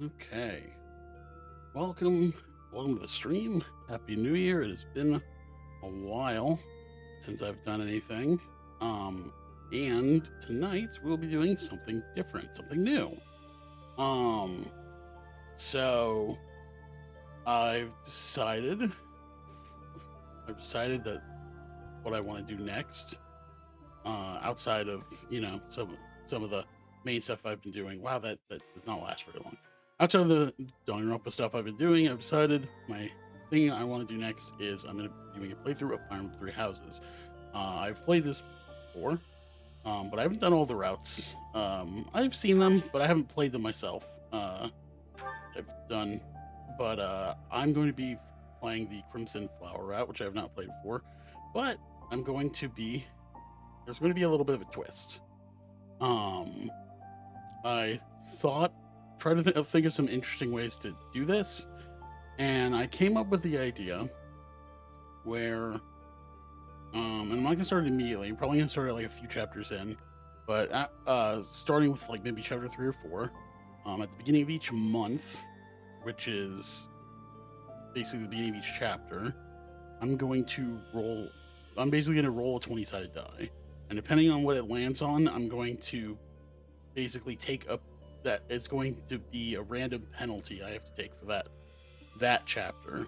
Okay. Welcome. Welcome to the stream. Happy New Year. It has been a while since I've done anything. And tonight we'll be doing something different, something new. Um, so I've decided that what I want to do next, outside of, some of the main stuff I've been doing. Wow, that does not last very long. Outside of the Danganronpa stuff I've been doing, I've decided my thing I want to do next is I'm going to be doing a playthrough of Fire Emblem Three Houses. I've played this before, but I haven't done all the routes. I've seen them, but I haven't played them myself. I've done, but I'm going to be playing the Crimson Flower route, which I have not played before. But I'm going to be there's going to be a little bit of a twist. I thought try to think of some interesting ways to do this, and I came up with the idea where and I'm not gonna start it immediately. I'm probably gonna start it like a few chapters in, but starting with like maybe chapter 3 or 4, at the beginning of each month, which is basically the beginning of each chapter, I'm basically gonna roll a 20-sided die, and depending on what it lands on, I'm going to basically take up that it's going to be a random penalty I have to take for that chapter.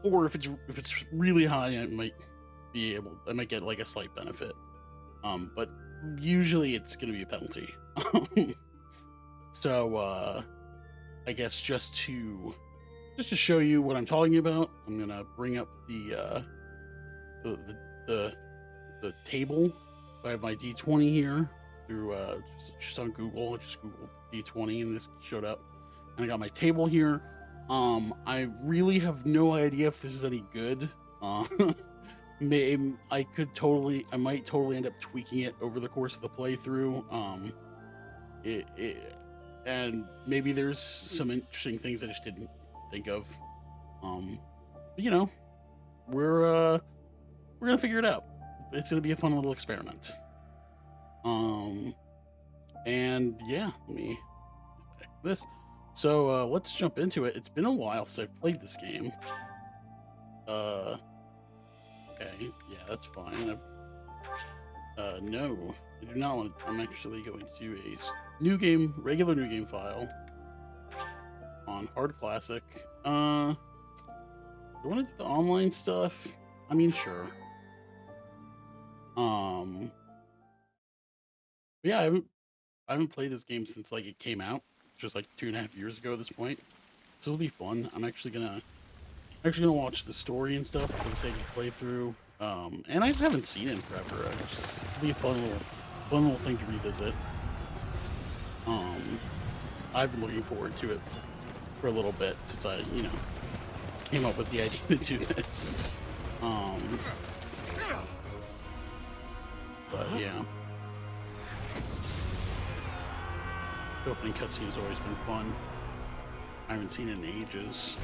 Or if it's really high, I might get like a slight benefit. But usually it's going to be a penalty. So I guess just to show you what I'm talking about, I'm gonna bring up the table. I have my D20 here through just on Google. I just Googled D20 and this showed up. And I got my table here. I really have no idea if this is any good. Maybe I might totally end up tweaking it over the course of the playthrough. And maybe there's some interesting things I just didn't think of. But, we're gonna figure it out. It's gonna be a fun little experiment. And yeah, let me back this. So let's jump into it. It's been a while since I've played this game. Okay, yeah, that's fine. No, I do not want to. I'm actually going to do a regular new game file on hard classic. Do I want to do the online stuff? I mean, sure. Yeah, I haven't played this game since like it came out, just like 2.5 years ago at this point. So it'll be fun. I'm actually gonna watch the story and stuff for the sake of playthrough. And I haven't seen it in forever. It'll be a fun little thing to revisit. I've been looking forward to it for a little bit since I, came up with the idea to do this. But yeah. The opening cutscene has always been fun. I haven't seen it in ages.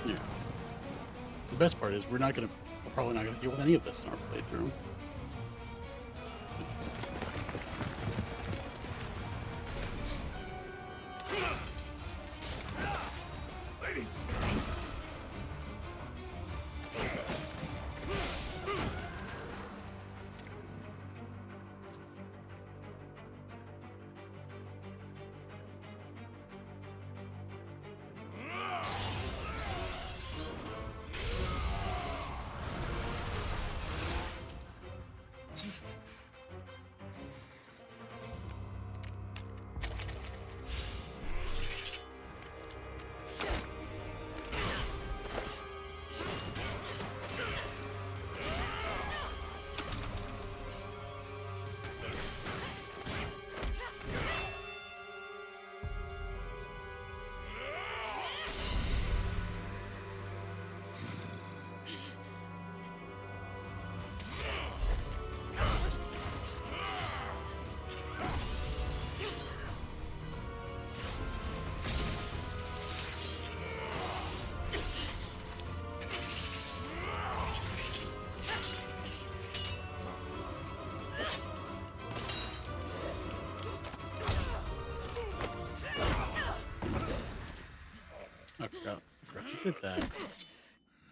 Yeah. The best part is we're probably not gonna deal with any of this in our playthrough. did that.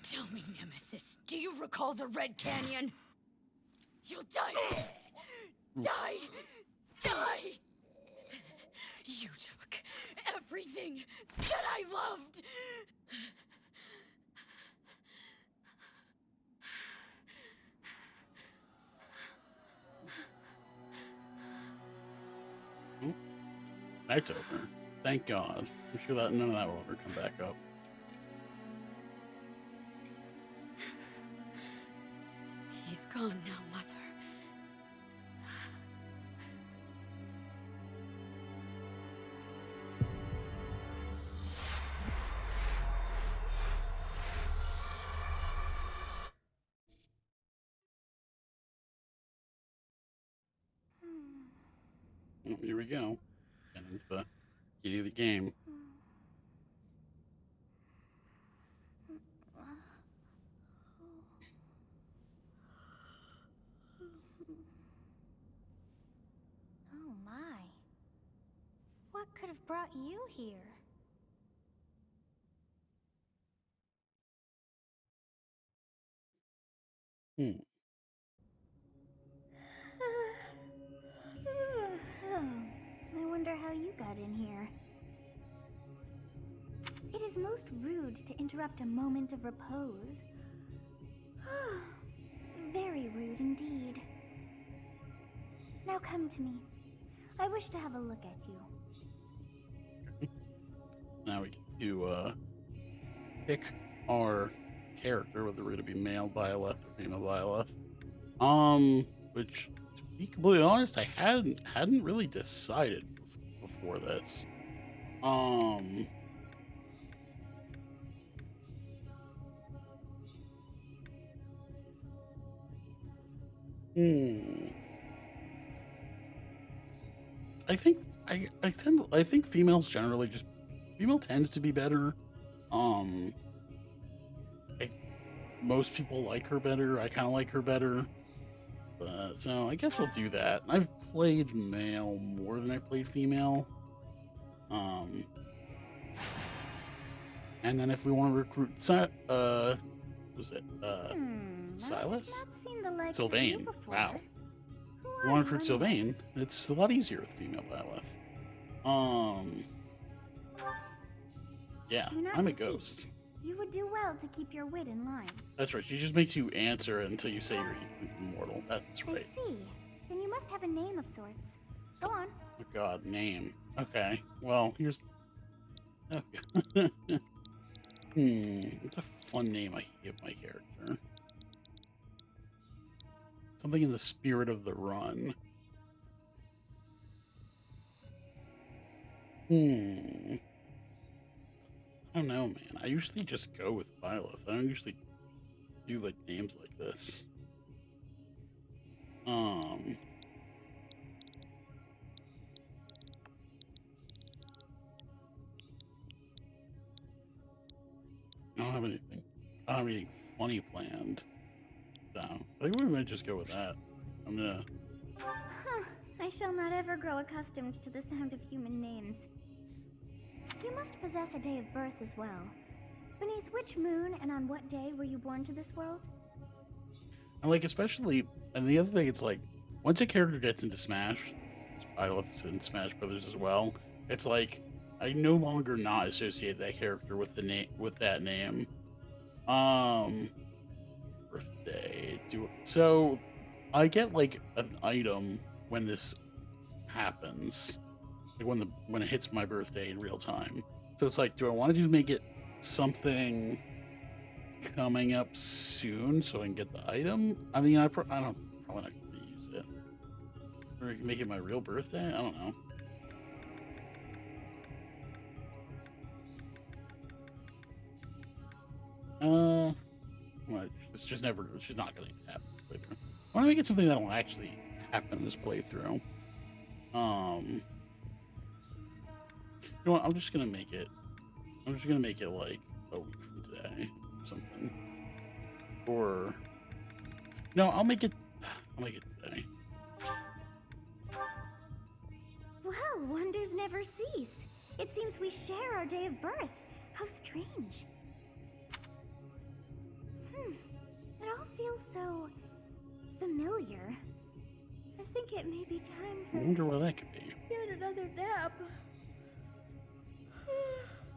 Tell me, Nemesis, do you recall the Red Canyon? You'll die in it. Die! You took everything that I loved. Night's over. Thank God. I'm sure that none of that will ever come back up. He's gone now, Mother. Well, here we go. Getting into the key of the game. Oh my. What could have brought you here? I wonder how you got in here. It is most rude to interrupt a moment of repose. Very rude indeed. Now come to me. I wish to have a look at you. Now we get to pick our character, whether we're going to be male Byleth or female Byleth. Which, to be completely honest, I hadn't really decided before this. I think females generally female tends to be better. Most people like her better. I kind of like her better. But, so I guess we'll do that. I've played male more than I've played female. And then if we want to recruit, was it Silas? I've not seen the likes Sylvain. of you before. Wow. If we want to recruit Sylvain, it's a lot easier with female Byleth. Yeah, I'm a ghost. You would do well to keep your wit in line. That's right. She just makes you answer until you say you're immortal. That's right. I see. Then you must have a name of sorts. Go on. Oh God, name. Okay. Well, here's. Okay. What's a fun name I can give my character? Something in the spirit of the run. I don't know, man. I usually just go with Byleth. I don't usually do like names like this. I don't have anything funny planned. So I think we might just go with that. I'm gonna. I shall not ever grow accustomed to the sound of human names. You must possess a day of birth as well. Beneath which moon and on what day were you born to this world? And like especially, and the other thing, it's like once a character gets into Smash, Byleth's in Smash Brothers as well. It's like I no longer not associate that character with the name that name. Birthday. So I get like an item when this happens, like when it hits my birthday in real time. So it's like, do I want to just make it something coming up soon so I can get the item? I mean, I don't probably not gonna use it. Or I can make it my real birthday. I don't know. Well, it's just not gonna happen. I want to make it something that'll actually happen this playthrough. You know what? I'm just gonna make it like a week from today, or something. Or no, I'll make it today. Well, wonders never cease. It seems we share our day of birth. How strange. feels so familiar. I think it may be time I for wonder what that could be. yet another nap.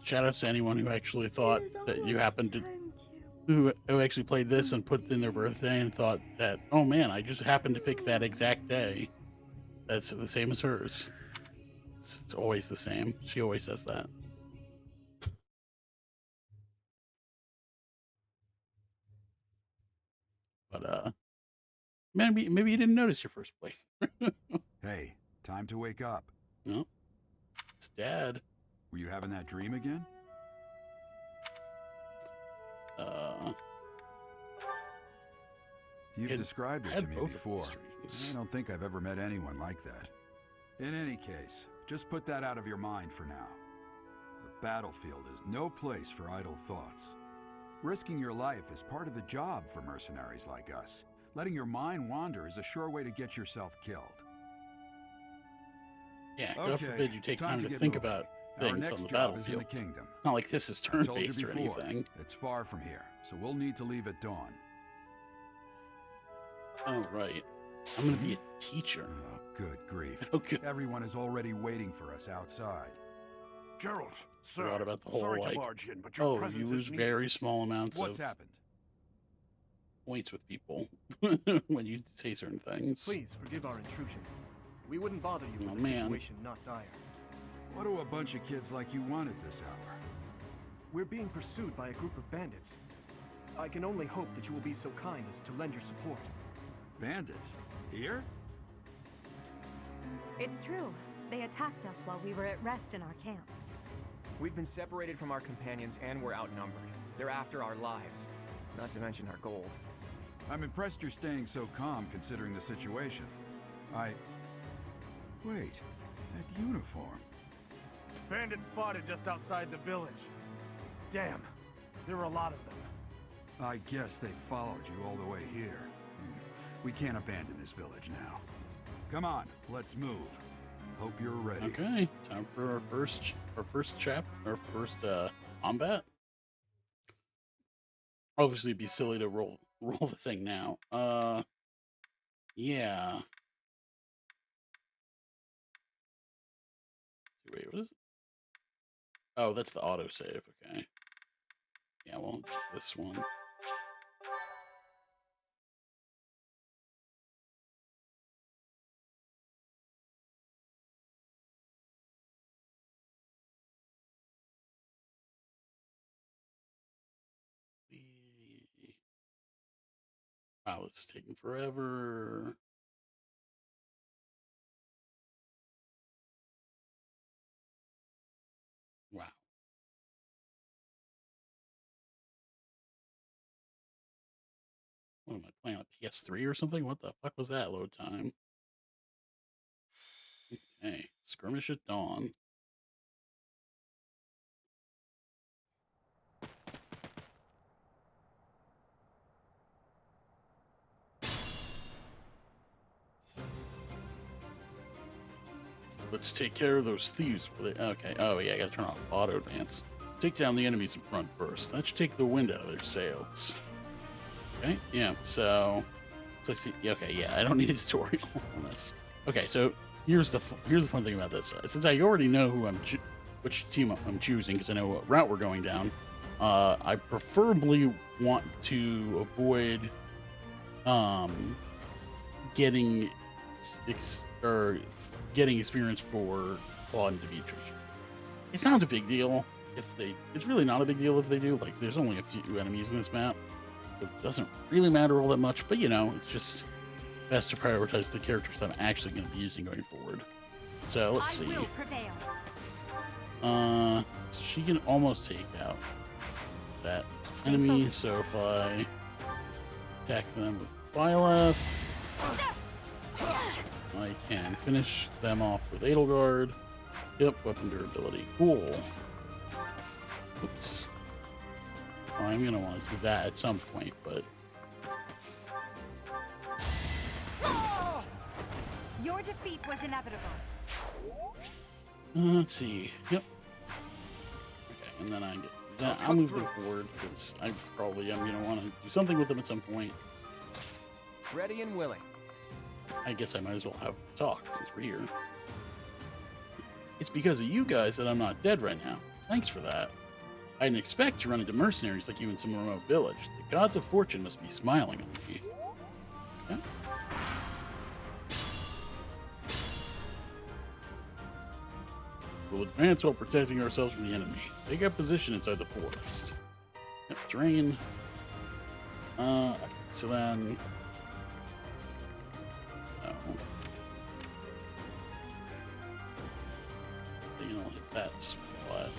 Shout out to anyone who actually thought It is that you almost happened to, time who actually played this and put in their birthday and thought that, oh man, I just happened to pick that exact day. That's the same as hers. It's always the same. She always says that. But maybe you didn't notice your first play. Hey, time to wake up. No, it's Dad. Were you having that dream again? You've It described it had to me both of before. these dreams. I don't think I've ever met anyone like that. In any case, just put that out of your mind for now. The battlefield is no place for idle thoughts. Risking your life is part of the job for mercenaries like us. Letting your mind wander is a sure way to get yourself killed. Yeah, God Okay, forbid you take time to get think moving. about Our things next on the job is in battlefield. the kingdom. It's not like this is I told you turn-based or before, anything. it's far from here, so we'll need to leave at dawn. Oh, right. I'm going to be a teacher. Oh, good grief. Oh, good. Everyone is already waiting for us outside. Gerald, sir. Forgot about the whole, sorry like, to barge in, but your Oh, you presence lose is needed. very small amounts What's of happened? points with people when you say certain things. Please forgive our intrusion. We wouldn't bother you Oh, with a man. situation not dire. What do a bunch of kids like you want at this hour? We're being pursued by a group of bandits. I can only hope that you will be so kind as to lend your support. Bandits? Here? It's true. They attacked us while we were at rest in our camp. We've been separated from our companions and we're outnumbered. They're after our lives, not to mention our gold. I'm impressed you're staying so calm considering the situation. Wait, that uniform. Bandits spotted just outside the village. Damn, there were a lot of them. I guess they followed you all the way here. We can't abandon this village now. Come on, let's move. Hope you're ready. Okay, time for our first combat. Obviously, it'd be silly to roll the thing now. Yeah. Wait, what is it? Oh, that's the autosave. Okay. Yeah, well, this one. Wow, it's taking forever. Wow. What am I playing, a PS3 or something? What the fuck was that load time? Okay, skirmish at dawn. Let's take care of those thieves. Okay. Oh, yeah, I gotta turn off auto advance. Take down the enemies in front first. That should take the wind out of their sails. Okay, yeah, so... Okay, yeah, I don't need a tutorial on this. Okay, so here's the fun thing about this. Since I already know who which team I'm choosing, because I know what route we're going down, I preferably want to avoid getting experience for Claude and Dimitri. It's not a big deal if they... It's really not a big deal if they do. Like, there's only a few enemies in this map. It doesn't really matter all that much, but, you know, it's just best to prioritize the characters that I'm actually going to be using going forward. So, let's see. I will prevail. So she can almost take out that Stay enemy, focused. so if I attack them with Byleth, I can finish them off with Edelgard. Yep, weapon durability. Cool. Oops. I'm gonna want to do that at some point, but Your defeat was inevitable. let's see. Yep. Okay, and then I'll move them forward because I probably am gonna want to do something with them at some point. Ready and willing. I guess I might as well have a talk since we're here. It's because of you guys that I'm not dead right now. Thanks for that. I didn't expect to run into mercenaries like you in some remote village. The gods of fortune must be smiling on me. Okay. We'll advance while protecting ourselves from the enemy. Take up position inside the forest. Yep, drain. So then... So... You know, hit that spot.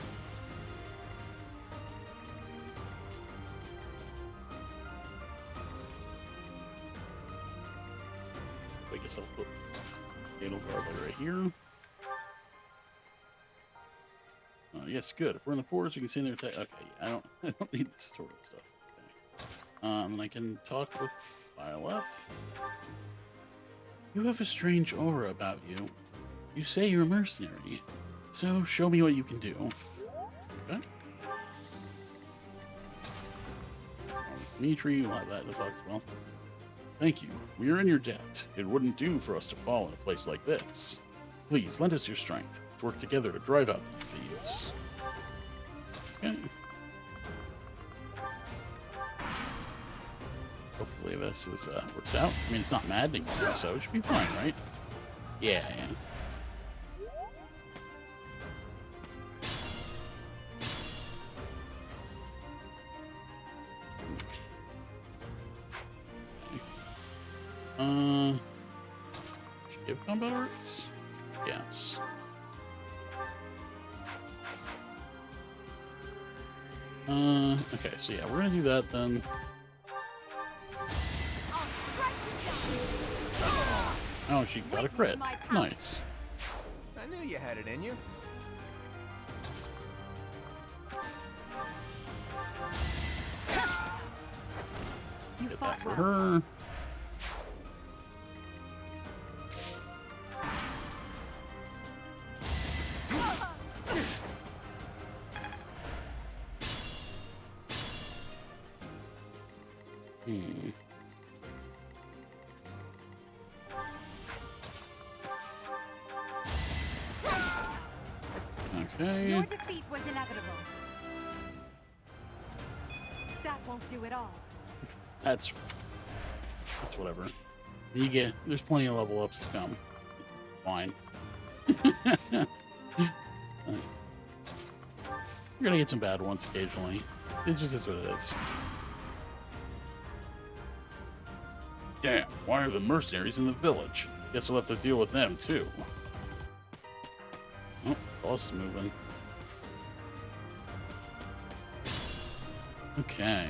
I guess I'll put Fatal Guard right here. Yes, good. If we're in the forest, we can see their attack. Okay, I don't need this sort of stuff. Okay. And I can talk with Bylef. You have a strange aura about you. You say you're a mercenary, so show me what you can do. Okay. Dimitri, we'll have that to talk as well. Thank you. We are in your debt. It wouldn't do for us to fall in a place like this. Please, lend us your strength to work together to drive out these thieves. Okay. Hopefully this is works out. I mean, it's not maddening, so it should be fine, right? Yeah. Should give combat arts? Yes. Okay, so yeah, we're gonna do that then. Oh, she got a crit. Nice. I knew you had it in you. Get that for her. Okay. Your defeat was inevitable. That won't do it all. That's whatever. There's plenty of level ups to come. Fine. You're gonna get some bad ones occasionally. It just is what it is. Damn, why are the mercenaries in the village? Guess we'll have to deal with them too. Oh, boss is moving. Okay.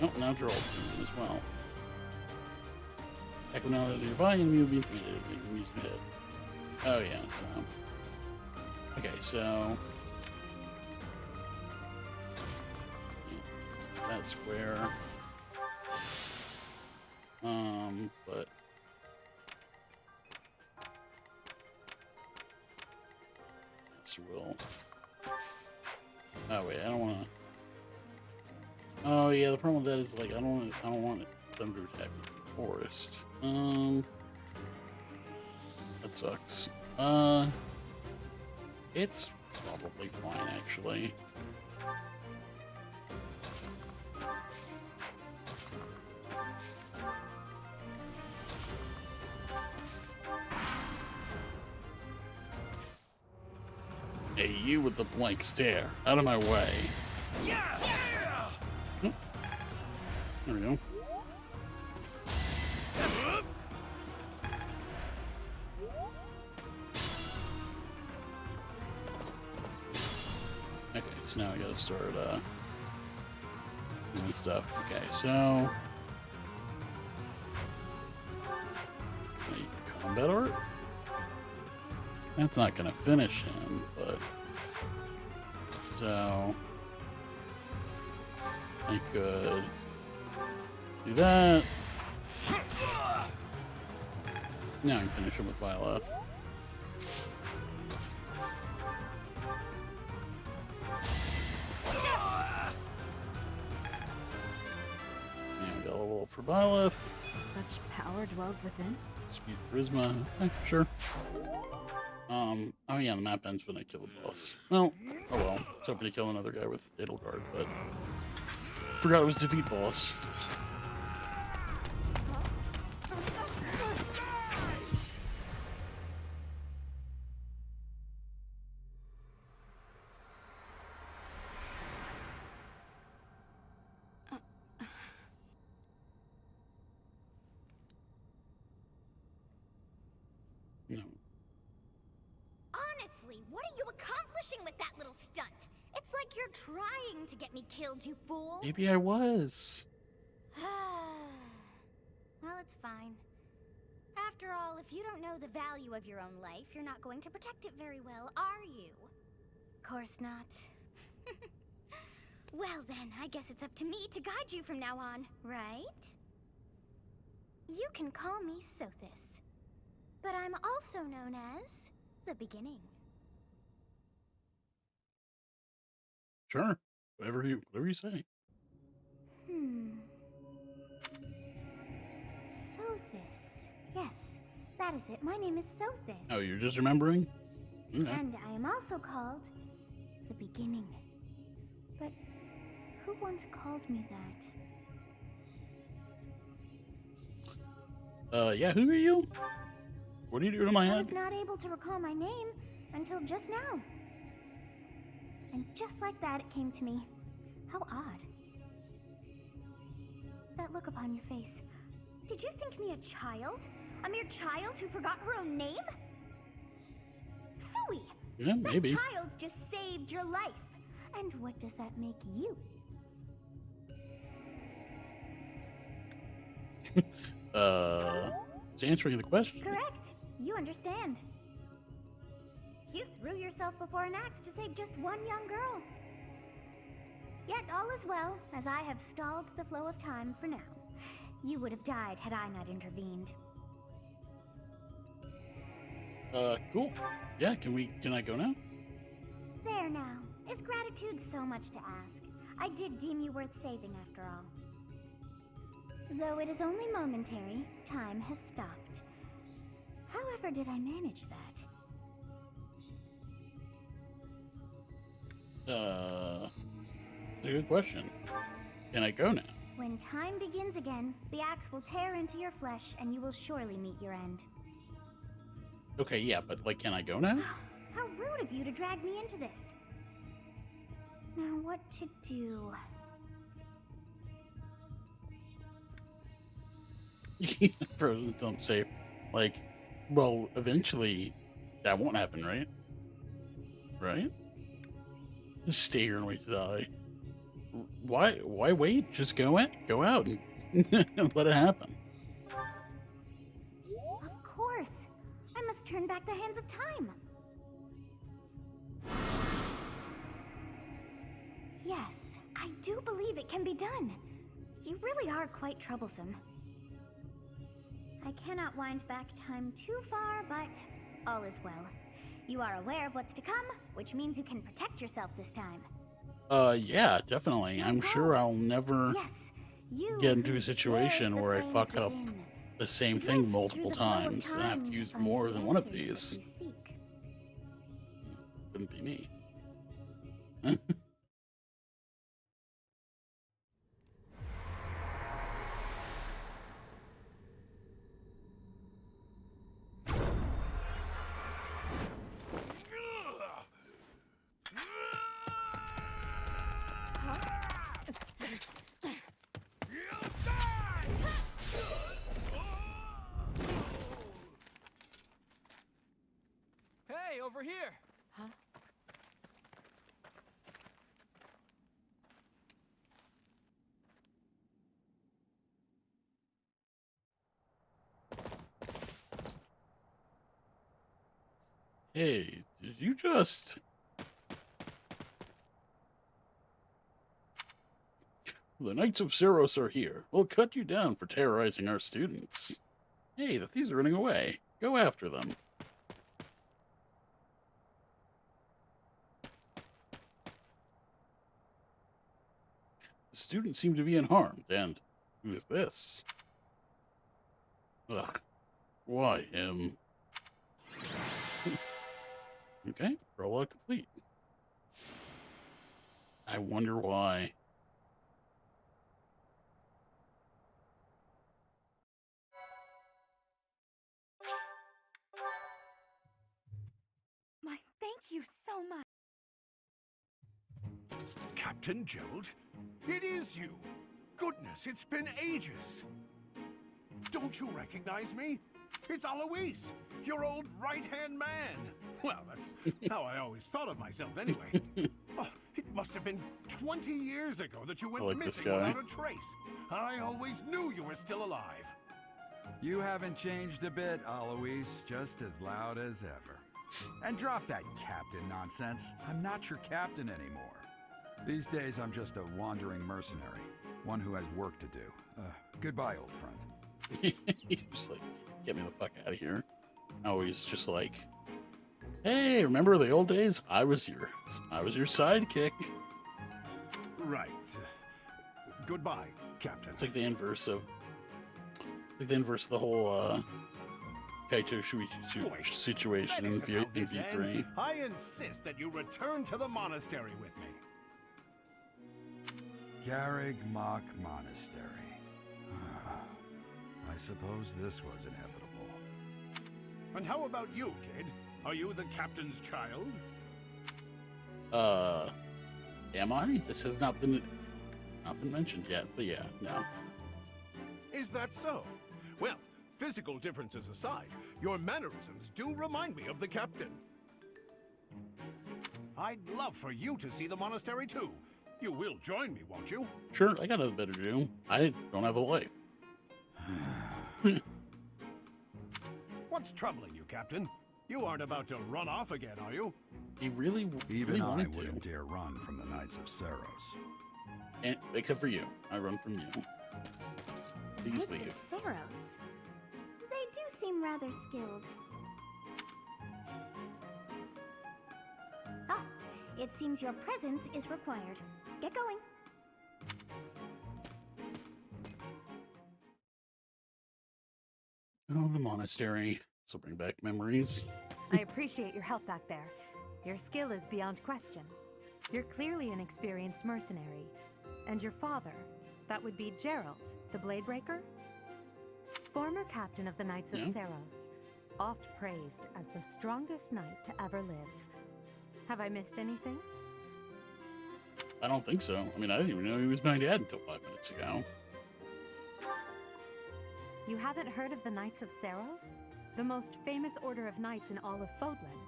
Oh, now Gerald's moving as well. Echo now that nearby, enemy will be intimidated. Use your head. Oh yeah, so. Okay, so. That square. But. This will. Oh wait, I don't want to. Oh yeah, the problem with that is like I don't want them to attack me from the forest. That sucks. It's probably fine actually. Hey, you with the blank stare. Out of my way. Yeah! Oh. There we go. Okay, so now I gotta start doing stuff. Okay, so combat art? That's not gonna finish him, but so I could do that. Now I can finish him with Bylef. Yeah, we got a level up for Byleth. Such power dwells within. Speed charisma. Sure. Oh yeah, the map ends when I kill the boss. Well, oh well. I was hoping to kill another guy with Edelgard, but forgot it was defeat boss. No. Honestly, what are you accomplishing with that little stunt? It's like you're trying to get me killed, you fool. Maybe I was. Well, it's fine. After all, if you don't know the value of your own life, you're not going to protect it very well, are you? Course not. Well then, I guess it's up to me to guide you from now on, right? You can call me Sothis, but I'm also known as the Beginning. Sure. Whatever you say. Sothis. Yes, that is it. My name is Sothis. Oh, you're just remembering? Okay. And I am also called the Beginning. But who once called me that? Yeah, who are you? What are you doing to my I head? was not able to recall my name until just now. And just like that, it came to me. How odd. That look upon your face. Did you think me a child? A mere child who forgot her own name? Phooey! Yeah, maybe. That child just saved your life. And what does that make you? It's answering the question. Correct. You understand. You threw yourself before an axe to save just one young girl. Yet all is well, as I have stalled the flow of time for now. You would have died had I not intervened. Cool. Yeah, can I go now? There now. Is gratitude so much to ask? I did deem you worth saving after all. Though it is only momentary, time has stopped. However did I manage that? It's a good question. Can I go now? When time begins again, the axe will tear into your flesh and you will surely meet your end. Okay, yeah, but like, can I go now? How rude of you to drag me into this. Now what to do? Frozen don't say, like, well, eventually that won't happen, right? Right? Just stay here and wait to die. Why wait? Just go out and let it happen. Of course. I must turn back the hands of time. Yes, I do believe it can be done. You really are quite troublesome. I cannot wind back time too far, but all is well. You are aware of what's to come, which means you can protect yourself this time. Yeah, definitely. I'm sure I'll never Yes, you get into a who situation bears the where I flames fuck up within. the same Drift thing through multiple the flow of times and have time to use find more the than one of answers that these. you seek. Wouldn't be me. Hey, over here! Hey, did you just... The Knights of Ceros are here. We'll cut you down for terrorizing our students. Hey, the thieves are running away. Go after them. The students seem to be unharmed, and Who is this? Ugh. Why him? Okay, prologue complete. I wonder why. My thank you so much. Captain Gerald? It is you! Goodness, it's been ages! Don't you recognize me? It's Alois, your old right-hand man! Well, that's how I always thought of myself anyway. Oh, it must have been 20 years ago that you went like this missing guy. without a trace. I always knew you were still alive. You haven't changed a bit, Alois, just as loud as ever. And drop that captain nonsense. I'm not your captain anymore. These days, I'm just a wandering mercenary. One who has work to do. Goodbye, old friend. He's just like, get me the fuck out of here. Always just like, hey, remember the old days? I was your sidekick. Right. Goodbye, Captain. It's like the inverse of the whole Kaito Shuichi situation in That isn't how this ends. V3. I insist that you return to the monastery with me. Garrig Mach Monastery. I suppose this was inevitable. And how about you, kid? Are you the captain's child? Am I? This has not been mentioned yet, but yeah, no. Is that so? Well, physical differences aside, your mannerisms do remind me of the captain. I'd love for you to see the monastery too. You will join me, won't you? Sure, I got nothing better to do. I don't have a life. What's troubling you, Captain? You aren't about to run off again, are you? He really, Even really I wanted wouldn't to. dare run from the Knights of Saros. And, except for you. I run from you. Please Knights of leave. Saros. They do seem rather skilled. Ah, it seems your presence is required. Get going. Oh, the monastery. This will bring back memories. I appreciate your help back there. Your skill is beyond question. You're clearly an experienced mercenary. And your father, that would be Gerald, the Bladebreaker? Former captain of the Knights of Yeah. Saros, oft praised as the strongest knight to ever live. Have I missed anything? I don't think so. I mean, I didn't even know he was my dad until 5 minutes ago. You haven't heard of the Knights of Saros? The most famous order of knights in all of Fodlan.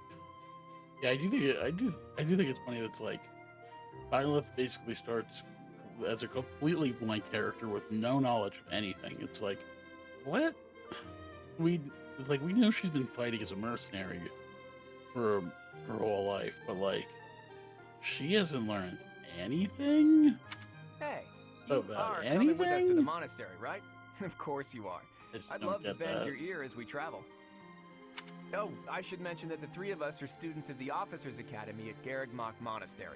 Yeah, I do think it's funny that's like, Byleth basically starts as a completely blank character with no knowledge of anything. It's like, what? It's like, we know she's been fighting as a mercenary for her whole life, but like, she hasn't learned anything? Hey, you About are coming with us to the anything? monastery, right? Of course you are. I just I'd don't love to get bend that. your ear as we travel. Oh, I should mention that the three of us are students of the Officers Academy at Garrig Mach Monastery.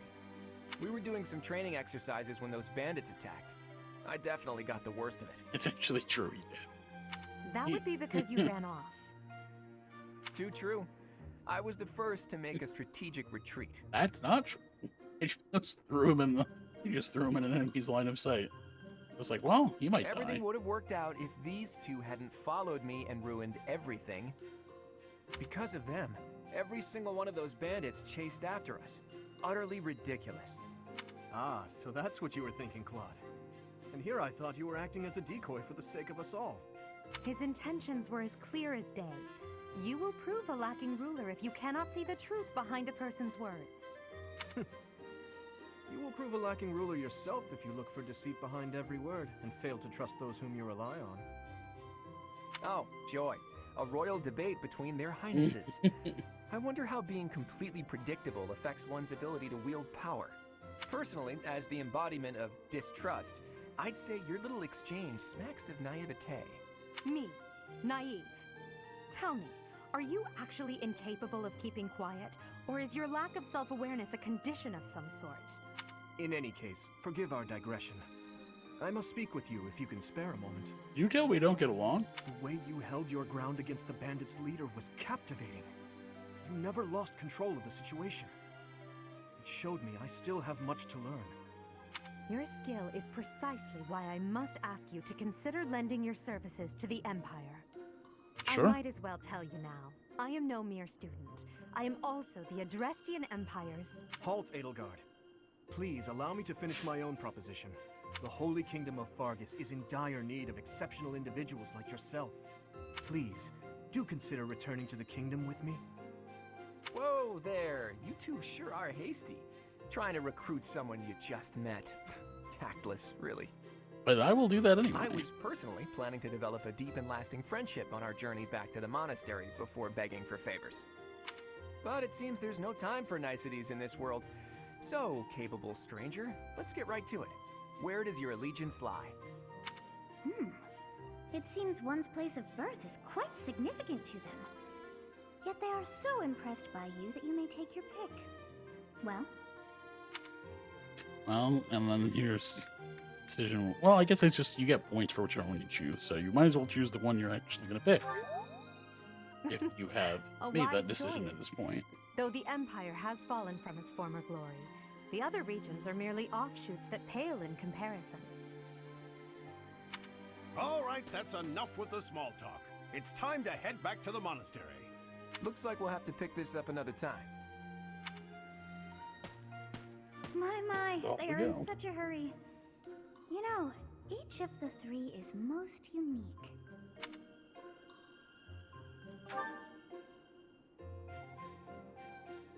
We were doing some training exercises when those bandits attacked. I definitely got the worst of it. It's actually true, he did. That would be because you ran off. Too true. I was the first to make a strategic retreat. That's not true. He just threw him in an enemy's line of sight. I was like, well, he might Everything die. would have worked out if these two hadn't followed me and ruined everything. Because of them, every single one of those bandits chased after us. Utterly ridiculous. Ah, so that's what you were thinking, Claude. And here I thought you were acting as a decoy for the sake of us all. His intentions were as clear as day. You will prove a lacking ruler if you cannot see the truth behind a person's words. You will prove a lacking ruler yourself if you look for deceit behind every word and fail to trust those whom you rely on. Oh, joy. A royal debate between their highnesses. I wonder how being completely predictable affects one's ability to wield power. Personally, as the embodiment of distrust, I'd say your little exchange smacks of naivete. Me, naive. Tell me, are you actually incapable of keeping quiet, or is your lack of self-awareness a condition of some sort? In any case, forgive our digression. I must speak with you if you can spare a moment. You tell we don't get along? The way you held your ground against the bandits' leader was captivating. You never lost control of the situation. It showed me I still have much to learn. Your skill is precisely why I must ask you to consider lending your services to the Empire. Sure. I might as well tell you now. I am no mere student. I am also the Adrestian Empire's... Halt, Edelgard. Please allow me to finish my own proposition. The Holy Kingdom of Fargus is in dire need of exceptional individuals like yourself. Please, do consider returning to the kingdom with me. Whoa there, you two sure are hasty. Trying to recruit someone you just met. Tactless, really. But I will do that anyway. I was personally planning to develop a deep and lasting friendship on our journey back to the monastery before begging for favors. But it seems there's no time for niceties in this world. So, capable stranger, let's get right to it. Where does your allegiance lie? It seems one's place of birth is quite significant to them. Yet they are so impressed by you that you may take your pick. Well, and then here's decision. Well, I guess it's just you get points for whichever one you choose, so you might as well choose the one you're actually going to pick. If you have A made wise that decision choice. at this point. Though the Empire has fallen from its former glory, the other regions are merely offshoots that pale in comparison. All right, that's enough with the small talk. It's time to head back to the monastery. Looks like we'll have to pick this up another time. my, Off they we are in go. such a hurry. You know, each of the three is most unique.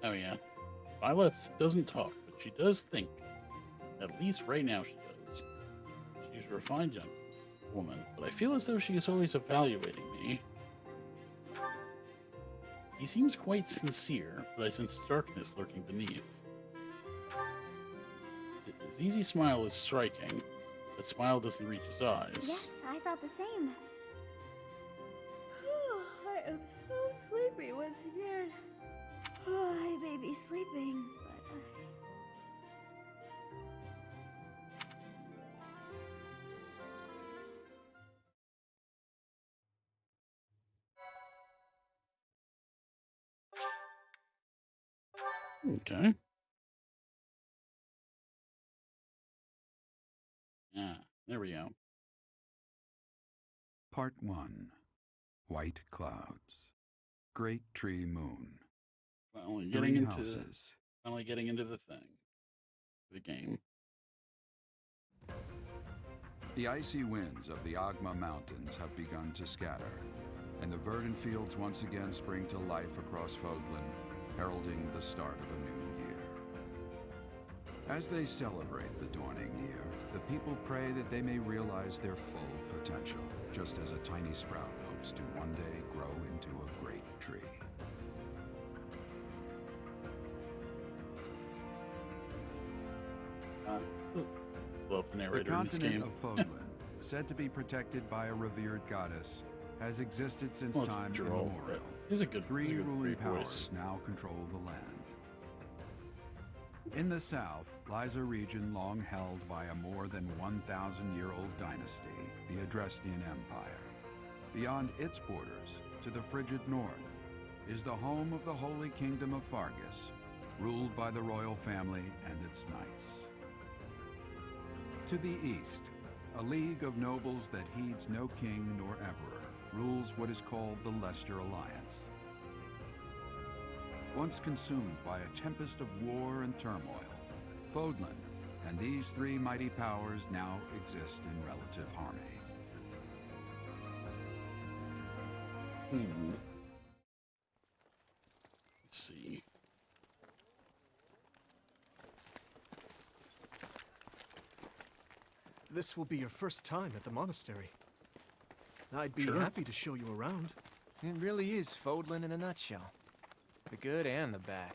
Oh yeah. Violet doesn't talk, but she does think. At least right now she does. She's a refined young woman, but I feel as though she is always evaluating me. He seems quite sincere, but I sense darkness lurking beneath. His easy smile is striking. That smile doesn't reach his eyes. Yes, I thought the same. I am so sleepy once again. I may be sleeping, but Okay. Yeah, there we go. Part 1. White Clouds. Great Tree Moon. Finally Three getting into houses. finally getting into the thing. The game. The icy winds of the Agma Mountains have begun to scatter, and the verdant fields once again spring to life across Fodlan, heralding the start of a new year. As they celebrate the dawning year, the people pray that they may realize their full potential, just as a tiny sprout hopes to one day grow into a great tree. Love the The narrator in this continent game. of Fodlan, said to be protected by a revered goddess, has existed since Well, time Gerald, immemorial. He's a good Three ruling great powers voice. now control the land. In the south lies a region long held by a more than 1,000-year-old dynasty, the Adrestian Empire. Beyond its borders, to the frigid north, is the home of the Holy Kingdom of Fargus, ruled by the royal family and its knights. To the east, a league of nobles that heeds no king nor emperor rules what is called the Leicester Alliance. Once consumed by a tempest of war and turmoil, Fodlan and these three mighty powers now exist in relative harmony. Let's see. This will be your first time at the monastery. I'd be Sure. happy to show you around. It really is Fodlan in a nutshell. The good and the bad.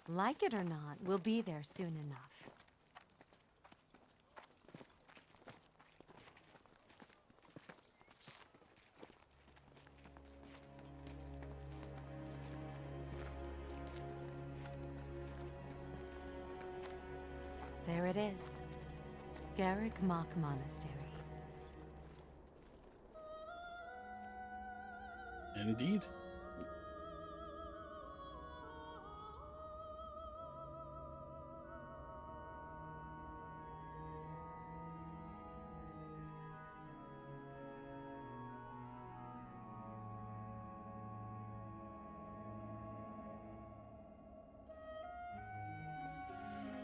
Like it or not, we'll be there soon enough. There it is. Garrick Mock Monastery. Indeed.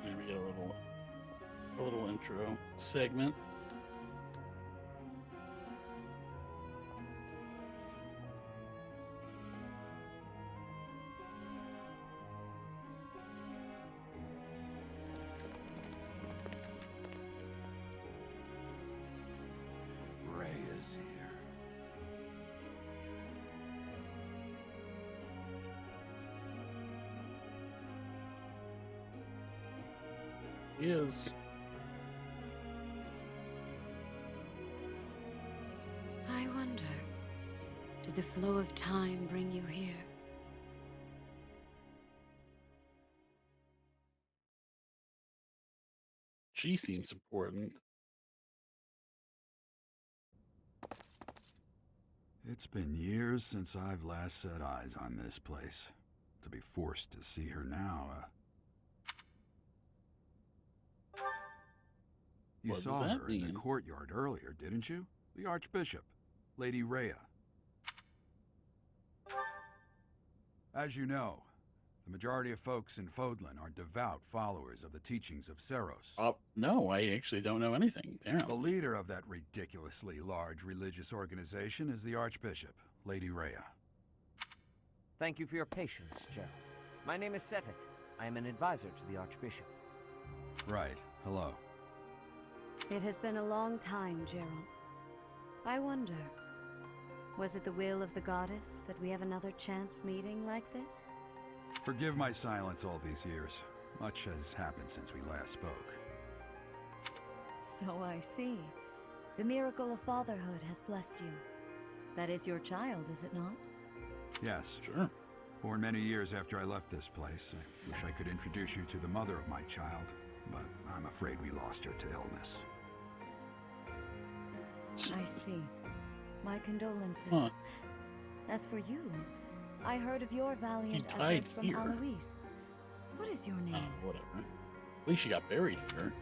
Maybe get a little intro segment. Ray is here. He is. I wonder, did the flow of time bring you here? She seems important. It's been years since I've last set eyes on this place. To be forced to see her now, You What does saw that her in the mean? courtyard earlier, didn't you? The Archbishop, Lady Rhea. As you know, the majority of folks in Fodlan are devout followers of the teachings of Seros. No, I actually don't know anything. The Apparently. leader of that ridiculously large religious organization is the Archbishop, Lady Rhea. Thank you for your patience, Gerald. My name is Setik. I am an advisor to the Archbishop. Right, hello. It has been a long time, Gerald. I wonder, was it the will of the goddess that we have another chance meeting like this? Forgive my silence all these years. Much has happened since we last spoke. So I see. The miracle of fatherhood has blessed you. That is your child, is it not? Yes. Sure. Born many years after I left this place, I wish I could introduce you to the mother of my child, but I'm afraid we lost her to illness. I see. My condolences. Huh. As for you, I heard of your valiant died efforts from here. Alois. What is your Oh, name? whatever. At least she got buried here.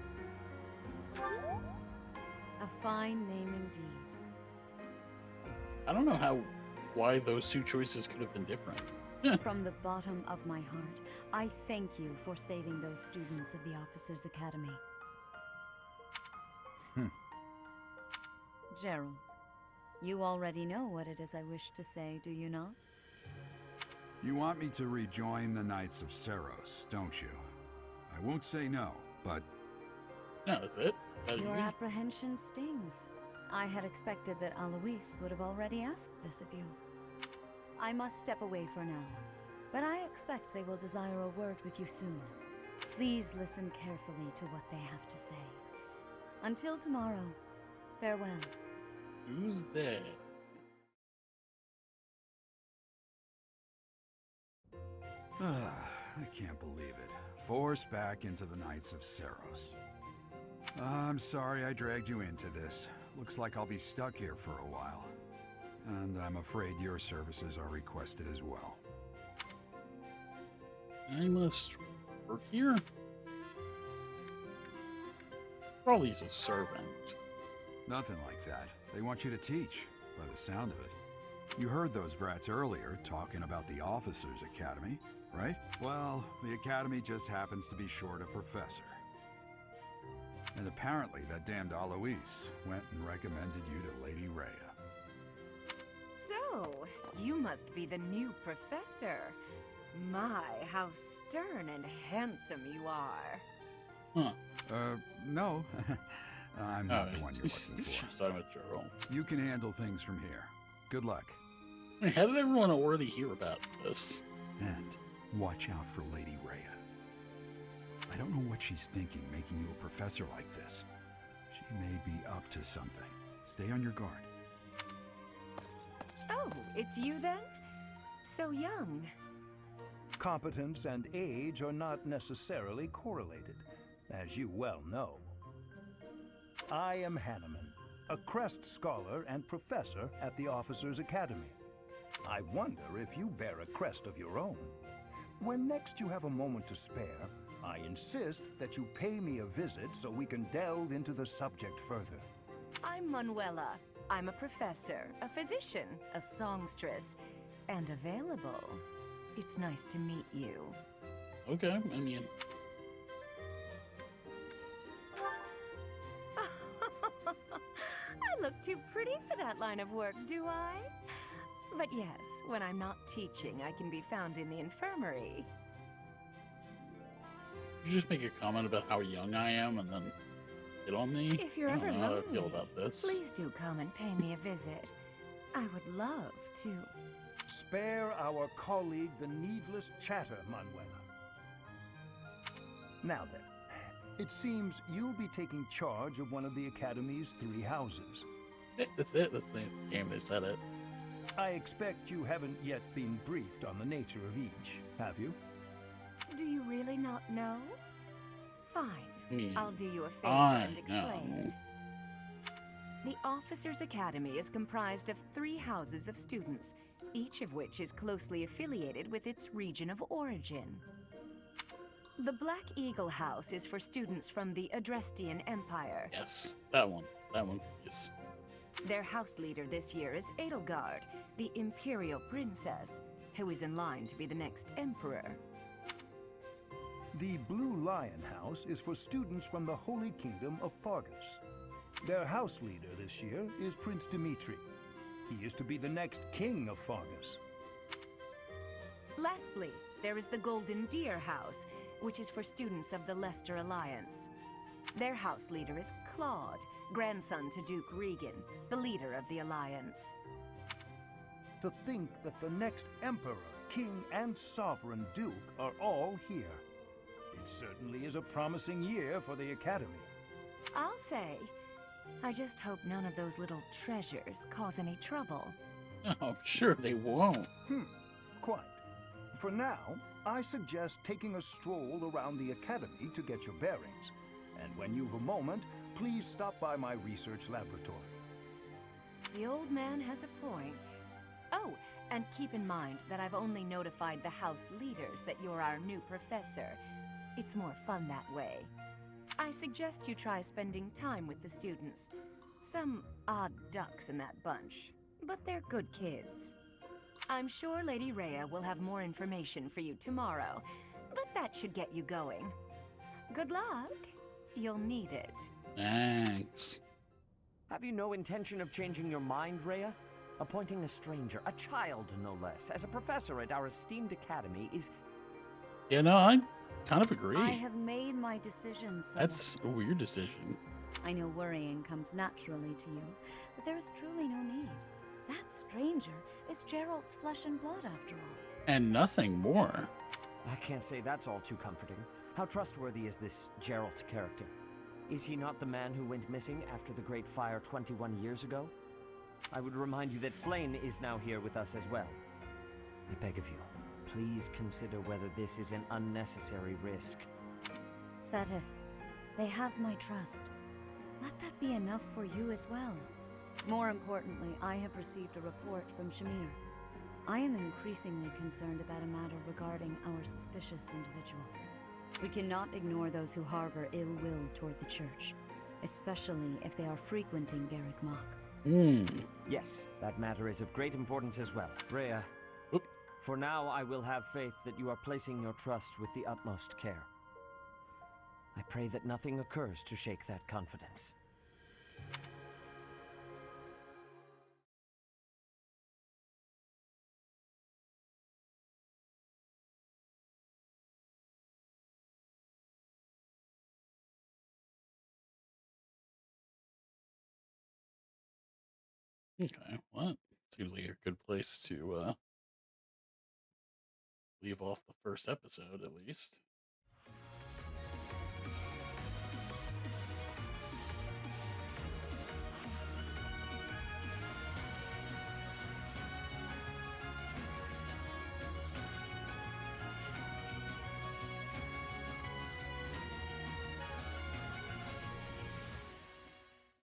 A fine name indeed. I don't know why those two choices could have been different. From the bottom of my heart, I thank you for saving those students of the Officers' Academy. Gerald, you already know what it is I wish to say, do you not? You want me to rejoin the Knights of Seros, don't you? I won't say no, but No, that's it. That's Your easy. apprehension stings. I had expected that Alois would have already asked this of you. I must step away for now, but I expect they will desire a word with you soon. Please listen carefully to what they have to say. Until tomorrow, farewell. Who's that? I can't believe it. Forced back into the Knights of Seros. I'm sorry I dragged you into this. Looks like I'll be stuck here for a while. And I'm afraid your services are requested as well. I must work here. Probably's a servant. Nothing like that. They want you to teach, by the sound of it. You heard those brats earlier talking about the Officers' Academy, right? Well, the Academy just happens to be short a professor. And apparently that damned Alois went and recommended you to Lady Rhea. So, you must be the new professor. My, how stern and handsome you are. Huh. No. I'm not the one you're looking She's for. talking about Gerald. You can handle things from here. Good luck. I mean, how did everyone already hear about this? And watch out for Lady Rhea. I don't know what she's thinking making you a professor like this. She may be up to something. Stay on your guard. Oh, it's you then? So young. Competence and age are not necessarily correlated, as you well know. I am Hanneman, a Crest Scholar and Professor at the Officers' Academy. I wonder if you bear a crest of your own. When next you have a moment to spare, I insist that you pay me a visit so we can delve into the subject further. I'm Manuela. I'm a professor, a physician, a songstress, and available. It's nice to meet you. Okay, I mean, I look too pretty for that line of work, do I? But yes, when I'm not teaching, I can be found in the infirmary. you just make a comment about how young I am and then get on me. If you're I don't ever know how I lonely, feel about this. please do come and pay me a visit. I would love to. Spare our colleague the needless chatter, Manuela. Now then, it seems you'll be taking charge of one of the Academy's 3 houses. That's it. That's the game. They said it. I expect you haven't yet been briefed on the nature of each, have you? Do you really not know? Fine. I'll do you a favor I and explain. know. The Officers' Academy is comprised of 3 houses of students, each of which is closely affiliated with its region of origin. The Black Eagle House is for students from the Adrestian Empire. Yes, that one. That one, please. Their house leader this year is Edelgard, the Imperial Princess, who is in line to be the next Emperor. The Blue Lion House is for students from the Holy Kingdom of Fargus. Their house leader this year is Prince Dimitri. He is to be the next king of Fargus. Lastly, there is the Golden Deer House, which is for students of the Leicester Alliance. Their house leader is Claude, grandson to Duke Regan, the leader of the Alliance. To think that the next emperor, king, and sovereign duke are all here. It certainly is a promising year for the Academy. I'll say. I just hope none of those little treasures cause any trouble. Oh, I'm sure they won't. Quite. For now, I suggest taking a stroll around the Academy to get your bearings. And when you've a moment, please stop by my research laboratory. The old man has a point. Oh, and keep in mind that I've only notified the house leaders that you're our new professor. It's more fun that way. I suggest you try spending time with the students. Some odd ducks in that bunch, but they're good kids. I'm sure Lady Rhea will have more information for you tomorrow, but that should get you going. Good luck. You'll need it. Thanks. Have you no intention of changing your mind, Rhea? Appointing a stranger, a child no less, as a professor at our esteemed academy is... You know, I kind of agree. I have made my decision, son. That's a weird decision. I know worrying comes naturally to you, but there is truly no need. That stranger is Gerald's flesh and blood, after all. And nothing more. I can't say that's all too comforting. How trustworthy is this Gerald character? Is he not the man who went missing after the Great Fire 21 years ago? I would remind you that Flayn is now here with us as well. I beg of you, please consider whether this is an unnecessary risk. Seteth, they have my trust. Let that be enough for you as well. More importantly, I have received a report from Shamir. I am increasingly concerned about a matter regarding our suspicious individual. We cannot ignore those who harbor ill will toward the church, especially if they are frequenting Garrick Mach. Yes, that matter is of great importance as well. Rhea, Oop. for now I will have faith that you are placing your trust with the utmost care. I pray that nothing occurs to shake that confidence. Okay, well, seems like a good place to leave off the first episode, at least.